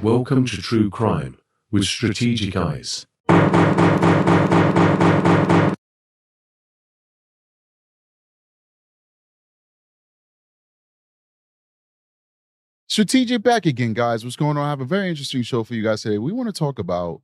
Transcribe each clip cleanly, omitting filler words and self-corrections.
Welcome to True Crime with Strategic Eyes. Strategic back again, guys. What's going on? I have a very interesting show for you guys today. We want to talk about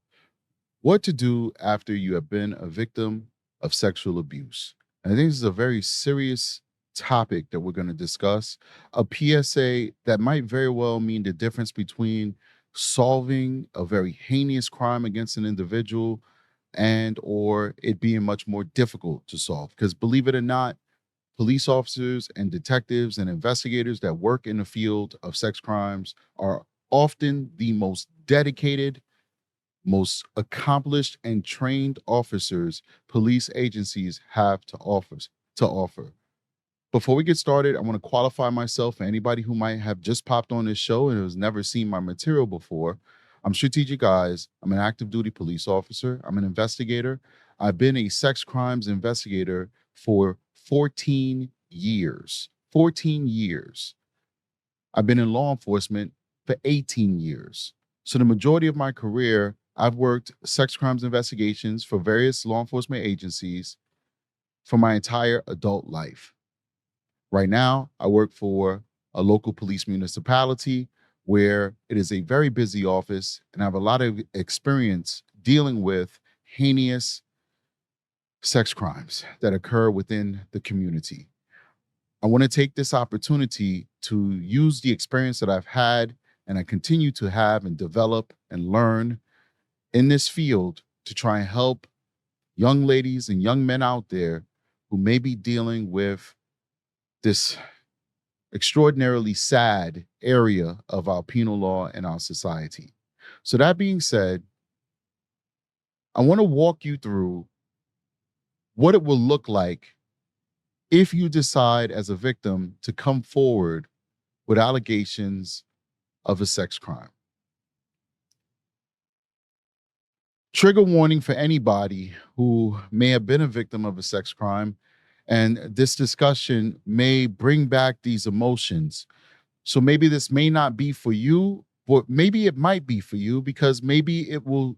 what to do after you have been a victim of sexual abuse. And I think this is a very serious topic that we're going to discuss. A PSA that might very well mean the difference between solving a very heinous crime against an individual and or it being much more difficult to solve. Because believe it or not, police officers and detectives and investigators that work in the field of sex crimes are often the most dedicated, most accomplished and trained officers police agencies have to offer. Before we get started, I want to qualify myself for anybody who might have just popped on this show and has never seen my material before. I'm Strategic Eyes. I'm an active duty police officer. I'm an investigator. I've been a sex crimes investigator for 14 years. 14 years. I've been in law enforcement for 18 years. So the majority of my career, I've worked sex crimes investigations for various law enforcement agencies for my entire adult life. Right now, I work for a local police municipality where it is a very busy office, and I have a lot of experience dealing with heinous sex crimes that occur within the community. I want to take this opportunity to use the experience that I've had and I continue to have and develop and learn in this field to try and help young ladies and young men out there who may be dealing with this extraordinarily sad area of our penal law and our society. So that being said, I want to walk you through what it will look like if you decide as a victim to come forward with allegations of a sex crime. Trigger warning for anybody who may have been a victim of a sex crime, and this discussion may bring back these emotions. So maybe this may not be for you, but maybe it might be for you because maybe it will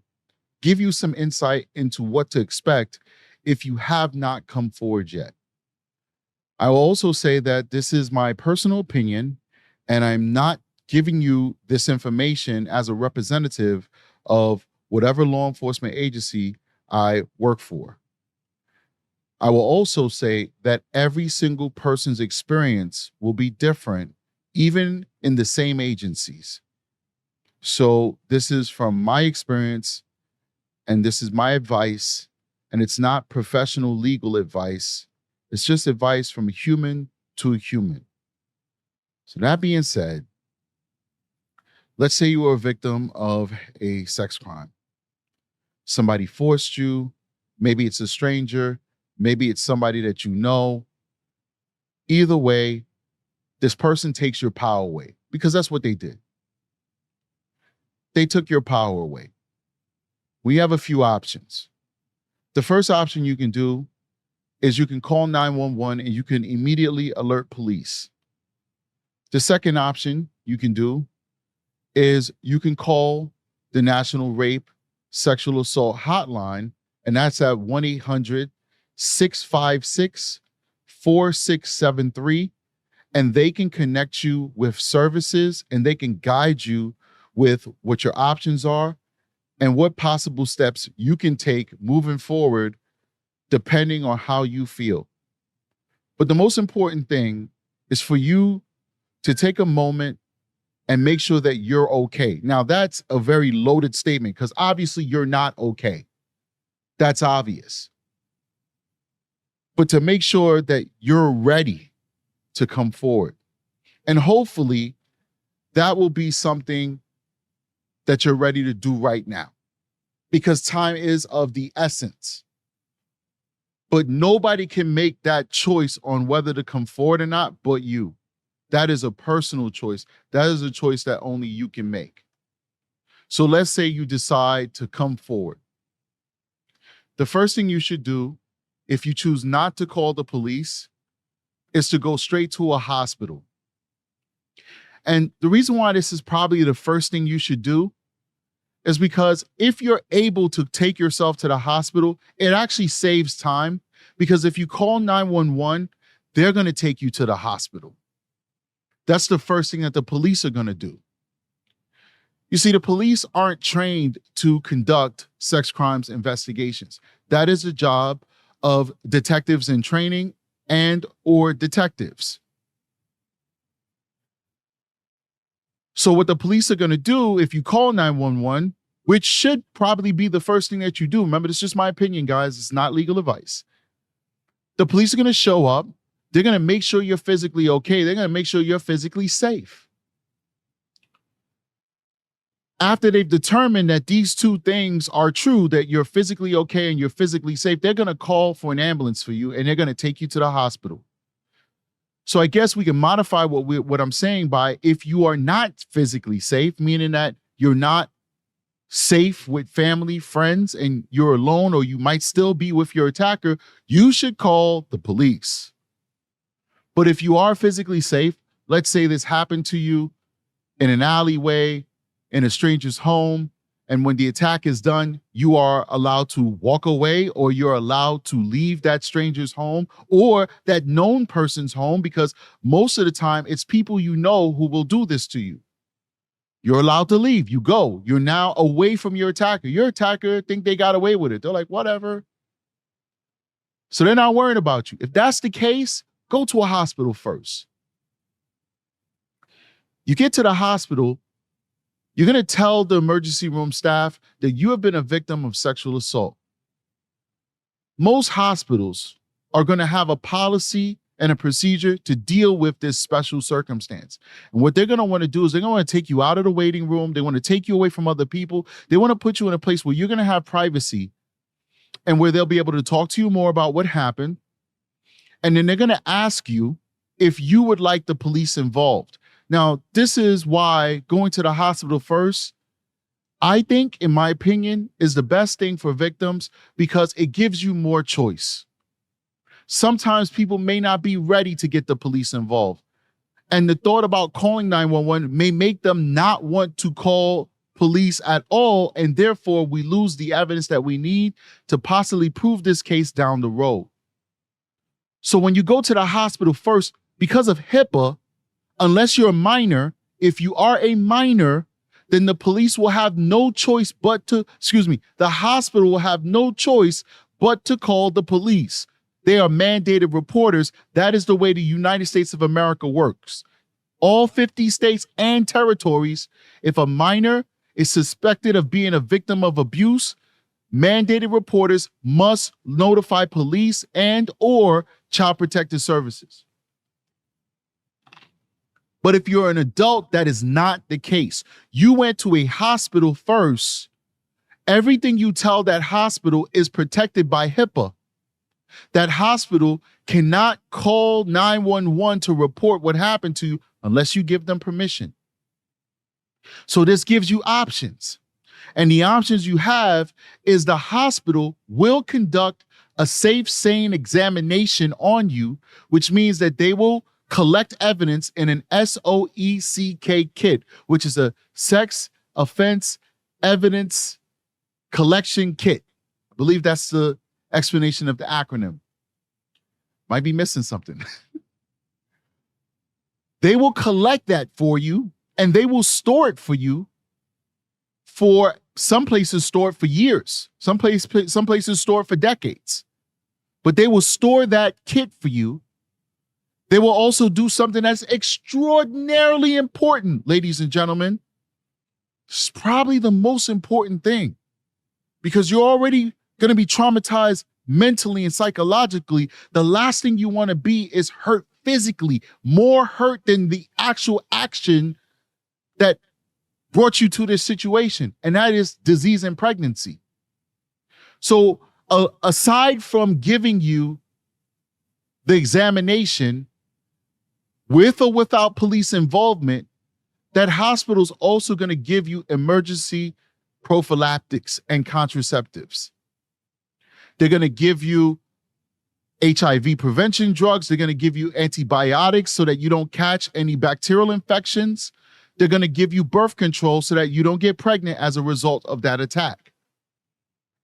give you some insight into what to expect if you have not come forward yet. I will also say that this is my personal opinion, and I'm not giving you this information as a representative of whatever law enforcement agency I work for. I will also say that every single person's experience will be different, even in the same agencies. So this is from my experience, and this is my advice, and it's not professional legal advice. It's just advice from a human to a human. So that being said, let's say you were a victim of a sex crime. Somebody forced you. Maybe it's a stranger. Maybe it's somebody that you know. Either way, this person takes your power away because that's what they did. They took your power away. We have a few options. The first option you can do is you can call 911 and you can immediately alert police. The second option you can do is you can call the National Rape Sexual Assault Hotline, and that's at 1-800-656-4673, and they can connect you with services and they can guide you with what your options are and what possible steps you can take moving forward depending on how you feel. But the most important thing is for you to take a moment and make sure that you're okay. Now, that's a very loaded statement because obviously you're not okay. That's obvious. But to make sure that you're ready to come forward. And hopefully that will be something that you're ready to do right now because time is of the essence. But nobody can make that choice on whether to come forward or not but you. That is a personal choice. That is a choice that only you can make. So let's say you decide to come forward. The first thing you should do, if you choose not to call the police, is to go straight to a hospital. And the reason why this is probably the first thing you should do is because if you're able to take yourself to the hospital, it actually saves time, because if you call 911, they're going to take you to the hospital. That's the first thing that the police are going to do. You see, the police aren't trained to conduct sex crimes investigations. That is the job of detectives in training and or detectives. So what the police are going to do if you call 911, which should probably be the first thing that you do. Remember, this is just my opinion, guys. It's not legal advice. The police are going to show up. They're going to make sure you're physically okay. They're going to make sure you're physically safe. After they've determined that these two things are true, that you're physically okay and you're physically safe, they're going to call for an ambulance for you and they're going to take you to the hospital. So I guess we can modify what I'm saying by, if you are not physically safe, meaning that you're not safe with family, friends, and you're alone, or you might still be with your attacker, you should call the police. But if you are physically safe, let's say this happened to you in an alleyway, in a stranger's home, and when the attack is done, you are allowed to walk away, or you're allowed to leave that stranger's home or that known person's home, because most of the time it's people you know who will do this to you. You're allowed to leave. You go. You're now away from your attacker. Your attacker think they got away with it. They're like, whatever. So they're not worried about you. If that's the case, go to a hospital first. You get to the hospital, you're going to tell the emergency room staff that you have been a victim of sexual assault. Most hospitals are going to have a policy and a procedure to deal with this special circumstance. And what they're going to want to do is they're going to want to take you out of the waiting room. They want to take you away from other people. They want to put you in a place where you're going to have privacy and where they'll be able to talk to you more about what happened. And then they're going to ask you if you would like the police involved. Now, this is why going to the hospital first, I think, in my opinion, is the best thing for victims, because it gives you more choice. Sometimes people may not be ready to get the police involved. And the thought about calling 911 may make them not want to call police at all. And therefore, we lose the evidence that we need to possibly prove this case down the road. So when you go to the hospital first, because of HIPAA, unless you're a minor, if you are a minor, then the police will have no choice but to, the hospital will have no choice but to call the police. They are mandated reporters. That is the way the United States of America works. All 50 states and territories, if a minor is suspected of being a victim of abuse, mandated reporters must notify police and or Child Protective Services. But if you're an adult, that is not the case. You went to a hospital first. Everything you tell that hospital is protected by HIPAA. That hospital cannot call 911 to report what happened to you unless you give them permission. So this gives you options. And the options you have is the hospital will conduct a safe, sane examination on you, which means that they will collect evidence in an SOECK kit, which is a sex offense evidence collection kit. I believe that's the explanation of the acronym. Might be missing something. They will collect that for you and they will store it for you. For some places store it for years. Some places store it for decades. But they will store that kit for you. They will also do something that's extraordinarily important, ladies and gentlemen. It's probably the most important thing, because you're already going to be traumatized mentally and psychologically. The last thing you want to be is hurt physically, more hurt than the actual action that brought you to this situation, and that is disease and pregnancy. So aside from giving you the examination with or without police involvement, that hospital's also going to give you emergency prophylactics and contraceptives. They're going to give you HIV prevention drugs. They're going to give you antibiotics so that you don't catch any bacterial infections. They're going to give you birth control so that you don't get pregnant as a result of that attack.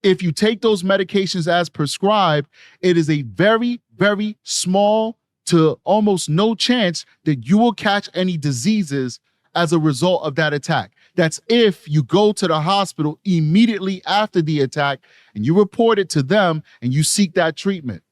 If you take those medications as prescribed, it is a very, very small to almost no chance that you will catch any diseases as a result of that attack. That's if you go to the hospital immediately after the attack and you report it to them and you seek that treatment.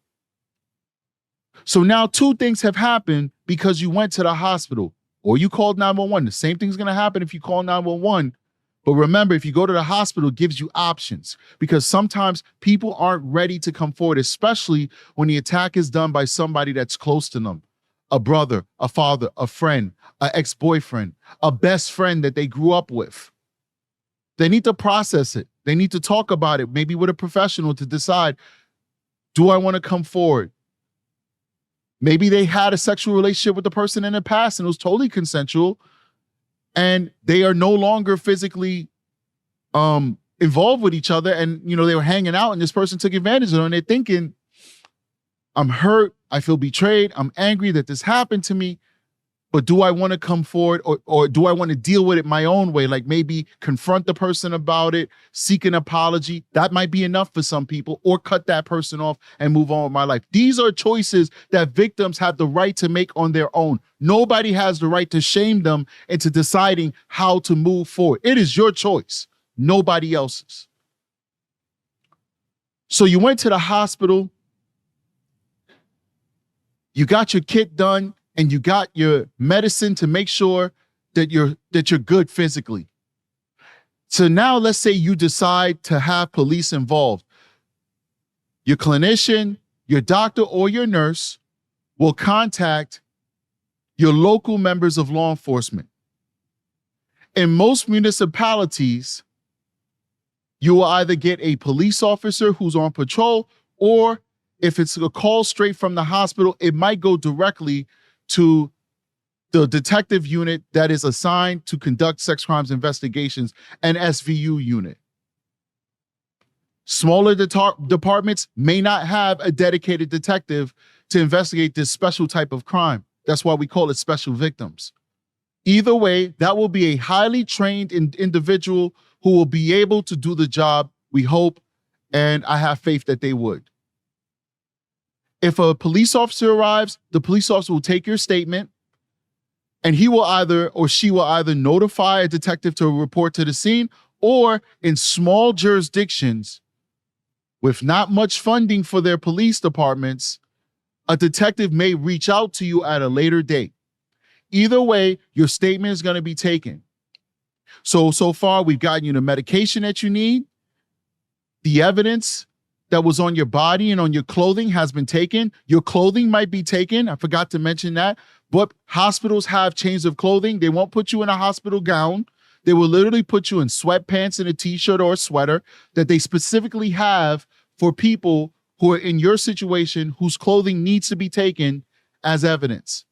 So now two things have happened because you went to the hospital or you called 911. The same thing's going to happen if you call 911. But remember, if you go to the hospital, it gives you options because sometimes people aren't ready to come forward, especially when the attack is done by somebody that's close to them. A brother, a father, a friend, an ex-boyfriend, a best friend that they grew up with. They need to process it. They need to talk about it, maybe with a professional to decide, do I want to come forward? Maybe they had a sexual relationship with the person in the past and it was totally consensual and they are no longer physically involved with each other and, they were hanging out and this person took advantage of them and they're thinking, I'm hurt, I feel betrayed, I'm angry that this happened to me, but do I want to come forward or do I want to deal with it my own way? Like maybe confront the person about it, seek an apology. That might be enough for some people, or cut that person off and move on with my life. These are choices that victims have the right to make on their own. Nobody has the right to shame them into deciding how to move forward. It is your choice, nobody else's. So you went to the hospital, you got your kit done, and you got your medicine to make sure that you're good physically. So now let's say you decide to have police involved. Your clinician, your doctor, or your nurse will contact your local members of law enforcement. In most municipalities, you will either get a police officer who's on patrol, or if it's a call straight from the hospital, it might go directly to the detective unit that is assigned to conduct sex crimes investigations, an SVU unit. Smaller departments may not have a dedicated detective to investigate this special type of crime. That's why we call it special victims. Either way, that will be a highly trained individual who will be able to do the job, we hope, and I have faith that they would. If a police officer arrives, the police officer will take your statement and he will either, or she will either notify a detective to report to the scene, or in small jurisdictions with not much funding for their police departments, a detective may reach out to you at a later date. Either way, your statement is going to be taken. So far we've gotten you the medication that you need, the evidence that was on your body and on your clothing has been taken. Your clothing might be taken. I forgot to mention that. But hospitals have change of clothing. They won't put you in a hospital gown. They will literally put you in sweatpants and a t-shirt or a sweater that they specifically have for people who are in your situation whose clothing needs to be taken as evidence.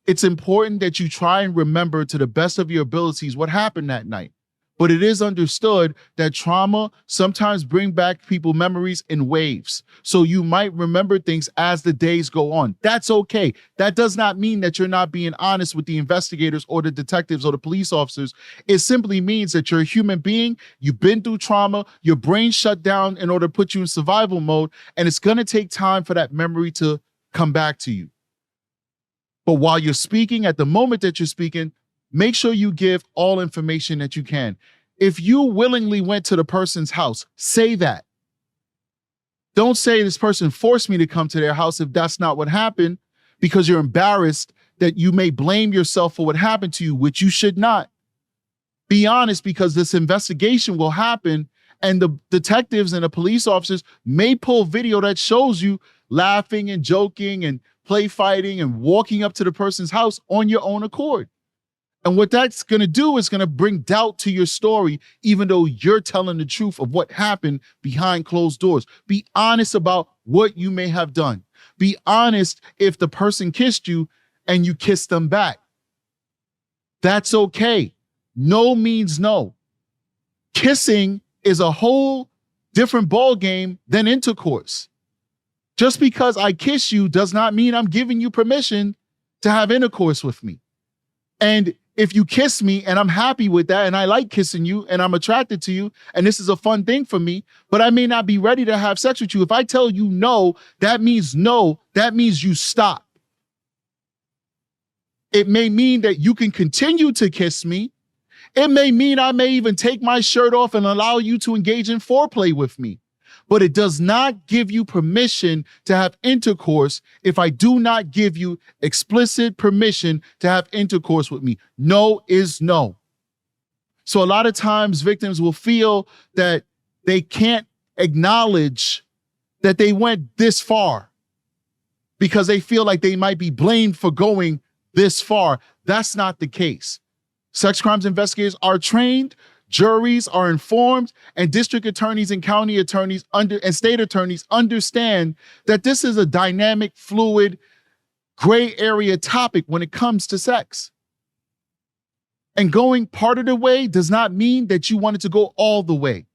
It's important that you try and remember to the best of your abilities what happened that night. But it is understood that trauma sometimes bring back people memories in waves. So you might remember things as the days go on. That's okay. That does not mean that you're not being honest with the investigators or the detectives or the police officers. It simply means that you're a human being. You've been through trauma. Your brain shut down in order to put you in survival mode. And it's going to take time for that memory to come back to you. But while you're speaking, at the moment that you're speaking, make sure you give all information that you can. If you willingly went to the person's house, say that. Don't say this person forced me to come to their house if that's not what happened, because you're embarrassed that you may blame yourself for what happened to you, which you should not. Be honest, because this investigation will happen and the detectives and the police officers may pull video that shows you laughing and joking and play fighting and walking up to the person's house on your own accord. And what that's going to do is going to bring doubt to your story, even though you're telling the truth of what happened behind closed doors. Be honest about what you may have done. Be honest if the person kissed you and you kissed them back. That's okay. No means no. Kissing is a whole different ball game than intercourse. Just because I kiss you does not mean I'm giving you permission to have intercourse with me. And if you kiss me and I'm happy with that and I like kissing you and I'm attracted to you and this is a fun thing for me, but I may not be ready to have sex with you. If I tell you no, that means no. That means you stop. It may mean that you can continue to kiss me. It may mean I may even take my shirt off and allow you to engage in foreplay with me. But it does not give you permission to have intercourse if I do not give you explicit permission to have intercourse with me. No is no. So a lot of times victims will feel that they can't acknowledge that they went this far because they feel like they might be blamed for going this far. That's not the case. Sex crimes investigators are trained, juries are informed, and district attorneys and county attorneys and state attorneys understand that this is a dynamic, fluid, gray area topic when it comes to sex. And going part of the way does not mean that you wanted to go all the way.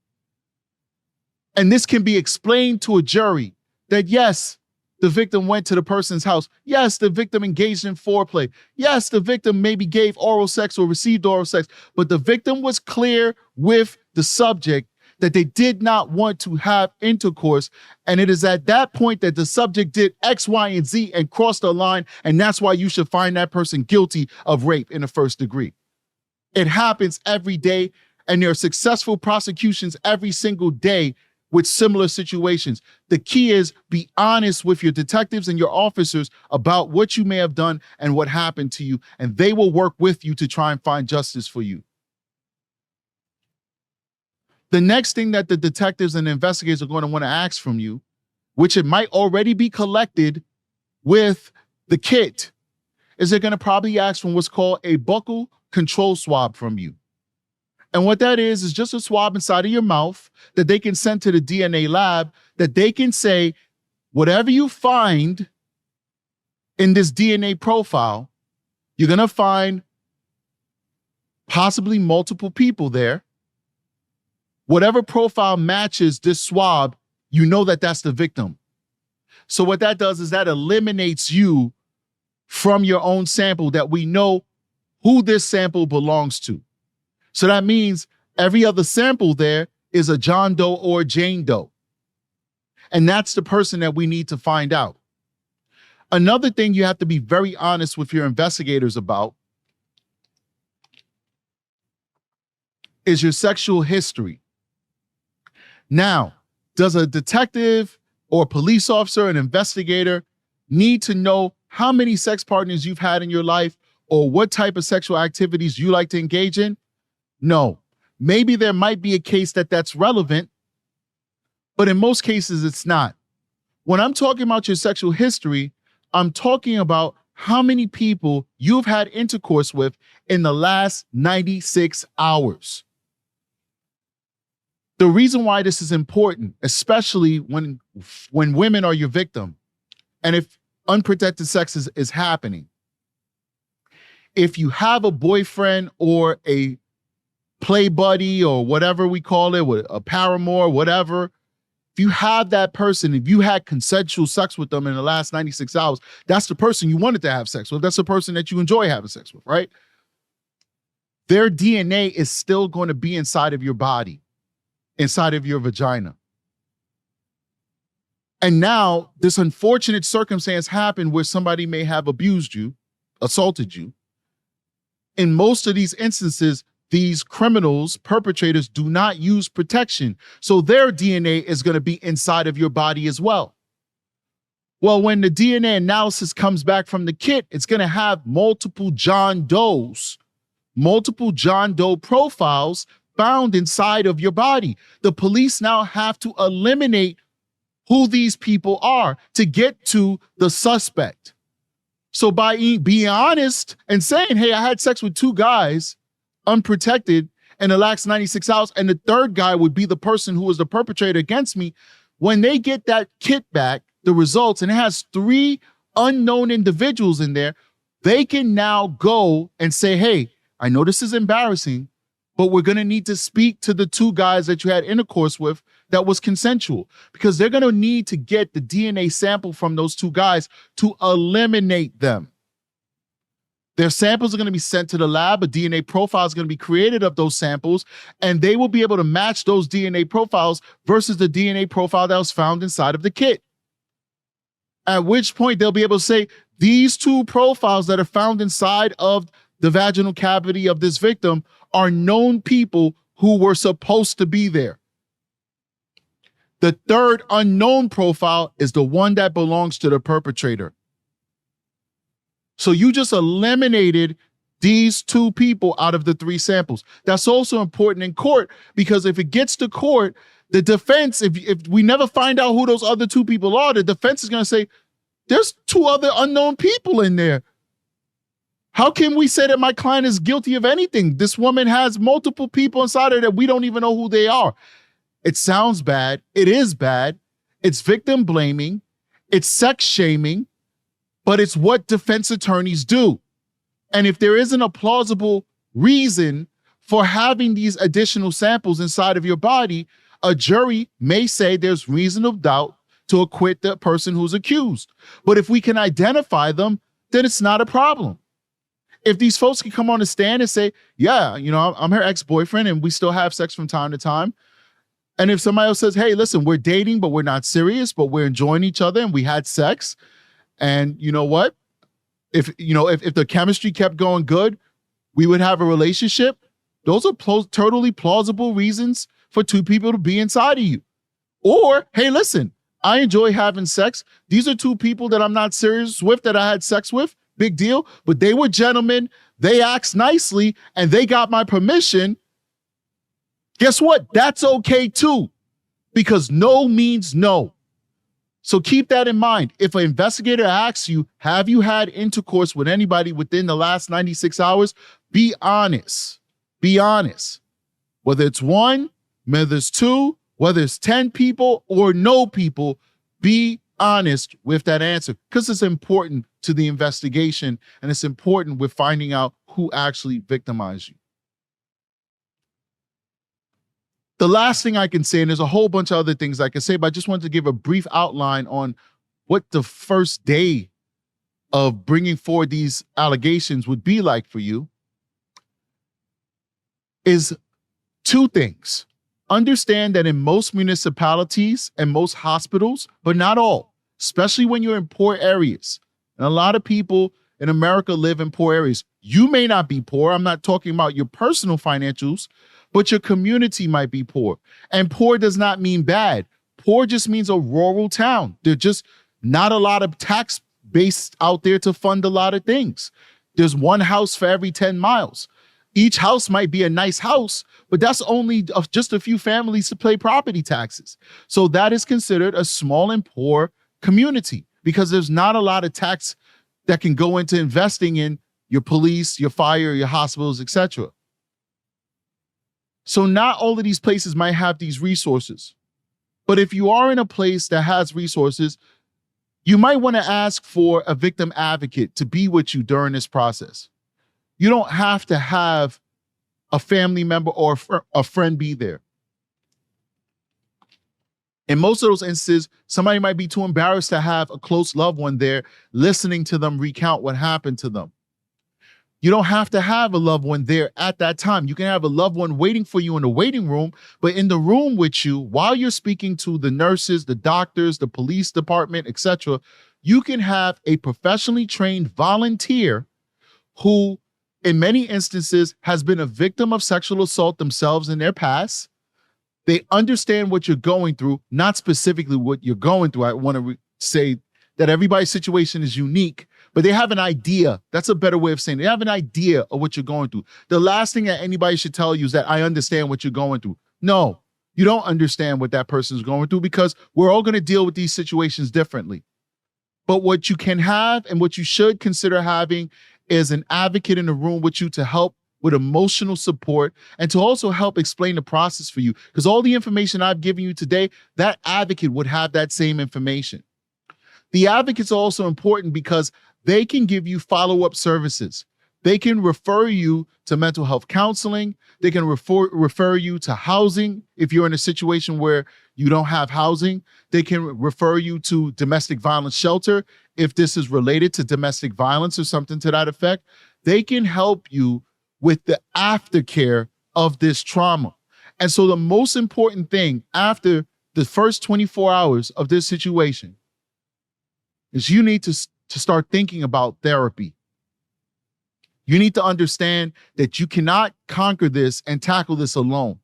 And this can be explained to a jury that yes, the victim went to the person's house. Yes, the victim engaged in foreplay. Yes, the victim maybe gave oral sex or received oral sex, but the victim was clear with the subject that they did not want to have intercourse. And it is at that point that the subject did X, Y, and Z and crossed the line. And that's why you should find that person guilty of rape in the first degree. It happens every day, and there are successful prosecutions every single day with similar situations. The key is be honest with your detectives and your officers about what you may have done and what happened to you, and they will work with you to try and find justice for you. The next thing that the detectives and investigators are going to want to ask from you, which it might already be collected with the kit, is they're going to probably ask for what's called a buccal control swab from you. And what that is just a swab inside of your mouth that they can send to the DNA lab, that they can say, whatever you find in this DNA profile, you're going to find possibly multiple people there. Whatever profile matches this swab, you know that that's the victim. So what that does is that eliminates you from your own sample, that we know who this sample belongs to. So that means every other sample there is a John Doe or Jane Doe. And that's the person that we need to find out. Another thing you have to be very honest with your investigators about is your sexual history. Now, does a detective or police officer, an investigator, need to know how many sex partners you've had in your life or what type of sexual activities you like to engage in? No. Maybe there might be a case that's relevant, but in most cases it's not. When I'm talking about your sexual history, I'm talking about how many people you've had intercourse with in the last 96 hours. The reason why this is important, especially when women are your victim, and if unprotected sex is happening, if you have a boyfriend or a play buddy or whatever we call it, a paramour, whatever, if you have that person, if you had consensual sex with them in the last 96 hours, that's the person you wanted to have sex with. That's the person that you enjoy having sex with, right? Their DNA is still going to be inside of your body, inside of your vagina. And now this unfortunate circumstance happened where somebody may have abused you, assaulted you. In most of these instances, these criminals, perpetrators, do not use protection. So their DNA is going to be inside of your body as well. Well, when the DNA analysis comes back from the kit, it's going to have multiple John Does, multiple John Doe profiles found inside of your body. The police now have to eliminate who these people are to get to the suspect. So by being honest and saying, hey, I had sex with 2 guys, unprotected, in the last 96 hours, and the third guy would be the person who was the perpetrator against me, when they get that kit back, the results, and it has 3 unknown individuals in there, they can now go and say, hey, I know this is embarrassing, but we're going to need to speak to the two guys that you had intercourse with that was consensual, because they're going to need to get the DNA sample from those two guys to eliminate them. Their samples are going to be sent to the lab. A DNA profile is going to be created of those samples, and they will be able to match those DNA profiles versus the DNA profile that was found inside of the kit. At which point they'll be able to say, these two profiles that are found inside of the vaginal cavity of this victim are known people who were supposed to be there. The third unknown profile is the one that belongs to the perpetrator. So you just eliminated these two people out of the three samples. That's also important in court, because if it gets to court, the defense, if we never find out who those other two people are, the defense is going to say, there's two other unknown people in there. How can we say that my client is guilty of anything? This woman has multiple people inside her that we don't even know who they are. It sounds bad. It is bad. It's victim blaming. It's sex shaming, but it's what defense attorneys do. And if there isn't a plausible reason for having these additional samples inside of your body, a jury may say there's reasonable doubt to acquit the person who's accused. But if we can identify them, then it's not a problem. If these folks can come on the stand and say, yeah, I'm her ex-boyfriend and we still have sex from time to time. And if somebody else says, hey, listen, we're dating, but we're not serious, but we're enjoying each other and we had sex. And you know what? If the chemistry kept going good, we would have a relationship. Those are totally plausible reasons for two people to be inside of you. Or, hey, listen, I enjoy having sex. These are two people that I'm not serious with that I had sex with. Big deal. But they were gentlemen. They asked nicely and they got my permission. Guess what? That's okay too, because no means no. So keep that in mind. If an investigator asks you, have you had intercourse with anybody within the last 96 hours? Be honest. Be honest. Whether it's one, whether it's two, whether it's 10 people or no people, be honest with that answer, because it's important to the investigation and it's important with finding out who actually victimized you. The last thing I can say, and there's a whole bunch of other things I can say, but I just wanted to give a brief outline on what the first day of bringing forward these allegations would be like for you, is two things. Understand that in most municipalities and most hospitals, but not all, especially when you're in poor areas, and a lot of people in America live in poor areas. You may not be poor. I'm not talking about your personal financials, but your community might be poor. And poor does not mean bad. Poor just means a rural town. There's just not a lot of tax base out there to fund a lot of things. There's one house for every 10 miles. Each house might be a nice house, but that's only just a few families to pay property taxes. So that is considered a small and poor community, because there's not a lot of tax that can go into investing in your police, your fire, your hospitals, etc. So not all of these places might have these resources. But if you are in a place that has resources, you might want to ask for a victim advocate to be with you during this process. You don't have to have a family member or a friend be there. In most of those instances, somebody might be too embarrassed to have a close loved one there listening to them recount what happened to them. You don't have to have a loved one there at that time. You can have a loved one waiting for you in the waiting room, but in the room with you while you're speaking to the nurses, the doctors, the police department, etc. You can have a professionally trained volunteer who, in many instances, has been a victim of sexual assault themselves in their past. They understand what you're going through, not specifically what you're going through. I want to say that everybody's situation is unique, but they have an idea. That's a better way of saying it. They have an idea of what you're going through. The last thing that anybody should tell you is that I understand what you're going through. No, you don't understand what that person is going through, because we're all going to deal with these situations differently. But what you can have and what you should consider having is an advocate in the room with you to help with emotional support and to also help explain the process for you. Because all the information I've given you today, that advocate would have that same information. The advocates are also important because they can give you follow-up services. They can refer you to mental health counseling. They can refer you to housing if you're in a situation where you don't have housing. They can refer you to domestic violence shelter if this is related to domestic violence or something to that effect. They can help you with the aftercare of this trauma. And so the most important thing after the first 24 hours of this situation is you need to start thinking about therapy. You need to understand that you cannot conquer this and tackle this alone.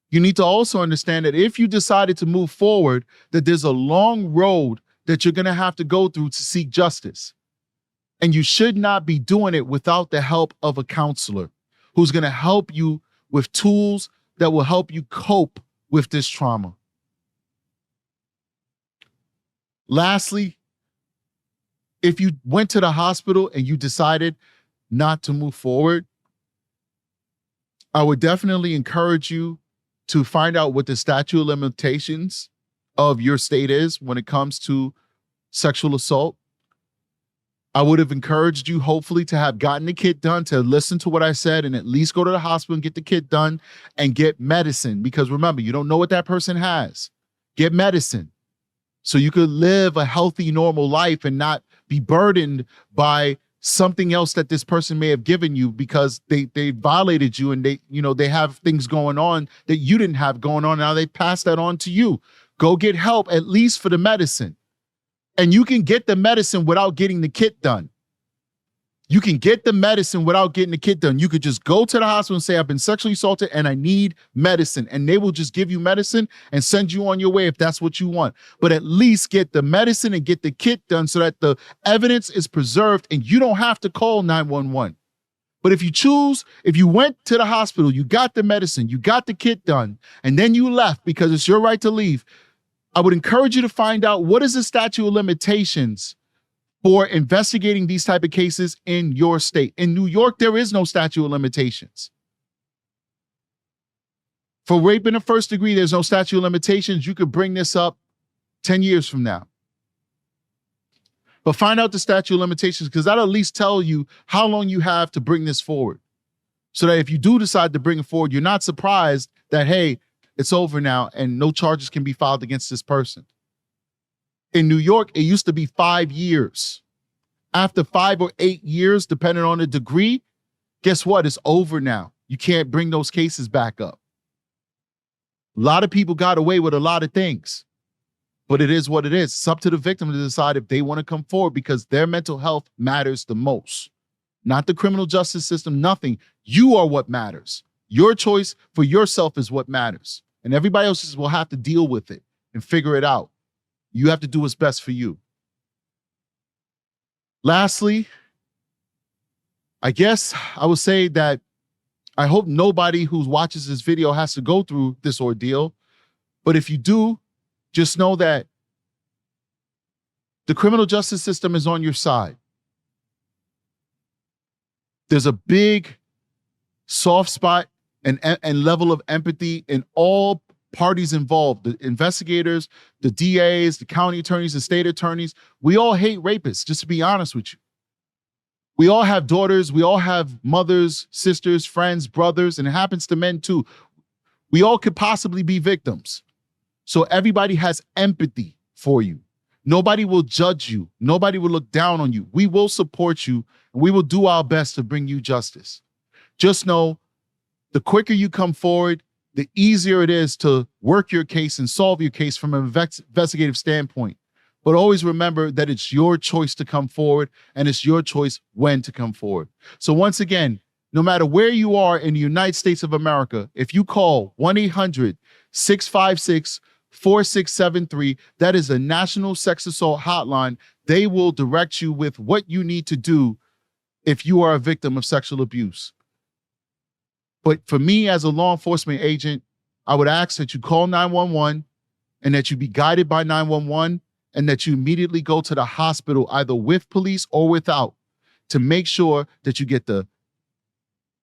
You need to also understand that if you decided to move forward, that there's a long road that you're going to have to go through to seek justice. And you should not be doing it without the help of a counselor who's going to help you with tools that will help you cope with this trauma. Lastly, if you went to the hospital and you decided not to move forward, I would definitely encourage you to find out what the statute of limitations of your state is when it comes to sexual assault. I would have encouraged you, hopefully, to have gotten the kit done, to listen to what I said and at least go to the hospital and get the kit done and get medicine. Because remember, you don't know what that person has. Get medicine so you could live a healthy, normal life and not be burdened by something else that this person may have given you because they violated you and they have things going on that you didn't have going on. Now they pass that on to you. Go get help, at least for the medicine. And you can get the medicine without getting the kit done. You can get the medicine without getting the kit done. You could just go to the hospital and say, I've been sexually assaulted and I need medicine. And they will just give you medicine and send you on your way if that's what you want. But at least get the medicine and get the kit done so that the evidence is preserved and you don't have to call 911. But if you went to the hospital, you got the medicine, you got the kit done, and then you left because it's your right to leave, I would encourage you to find out what is the statute of limitations for investigating these type of cases in your state. In New York, there is no statute of limitations. For rape in the first degree, there's no statute of limitations. You could bring this up 10 years from now. But find out the statute of limitations because that'll at least tell you how long you have to bring this forward. So that if you do decide to bring it forward, you're not surprised that, hey, it's over now and no charges can be filed against this person. In New York, it used to be 5 years. After 5 or 8 years, depending on the degree, guess what? It's over now. You can't bring those cases back up. A lot of people got away with a lot of things, but it is what it is. It's up to the victim to decide if they want to come forward because their mental health matters the most. Not the criminal justice system, nothing. You are what matters. Your choice for yourself is what matters. And everybody else will have to deal with it and figure it out. You have to do what's best for you. Lastly, I guess I would say that I hope nobody who watches this video has to go through this ordeal. But if you do, just know that the criminal justice system is on your side. There's a big soft spot and level of empathy in all parties involved, the investigators, the DAs, the county attorneys, the state attorneys. We all hate rapists, just to be honest with you. We all have daughters, we all have mothers, sisters, friends, brothers, and it happens to men too. We all could possibly be victims. So everybody has empathy for you. Nobody will judge you. Nobody will look down on you. We will support you, and we will do our best to bring you justice. Just know, the quicker you come forward, the easier it is to work your case and solve your case from an investigative standpoint. But always remember that it's your choice to come forward and it's your choice when to come forward. So once again, no matter where you are in the United States of America, if you call 1-800-656-4673, that is a national sex assault hotline. They will direct you with what you need to do if you are a victim of sexual abuse. But for me as a law enforcement agent, I would ask that you call 911 and that you be guided by 911 and that you immediately go to the hospital, either with police or without, to make sure that you get the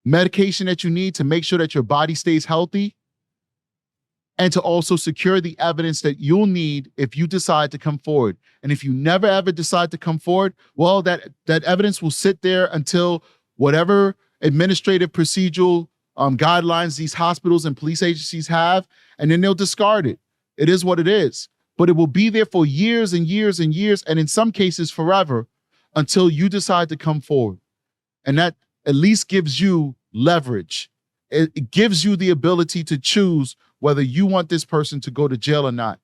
medication that you need to make sure that your body stays healthy and to also secure the evidence that you'll need if you decide to come forward. And if you never ever decide to come forward, well, that evidence will sit there until whatever administrative procedural guidelines these hospitals and police agencies have, and then they'll discard it. It is what it is. But it will be there for years and years and years, and in some cases forever, until you decide to come forward. And that at least gives you leverage. It gives you the ability to choose whether you want this person to go to jail or not,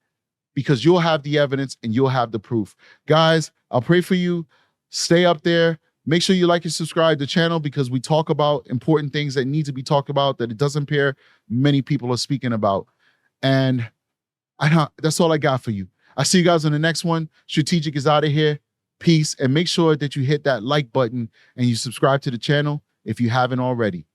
because you'll have the evidence and you'll have the proof. Guys, I'll pray for you. Stay up there. Make sure you like and subscribe to the channel, because we talk about important things that need to be talked about that it doesn't appear many people are speaking about. And that's all I got for you. I'll see you guys on the next one. Strategic is out of here. Peace. And make sure that you hit that like button and you subscribe to the channel if you haven't already.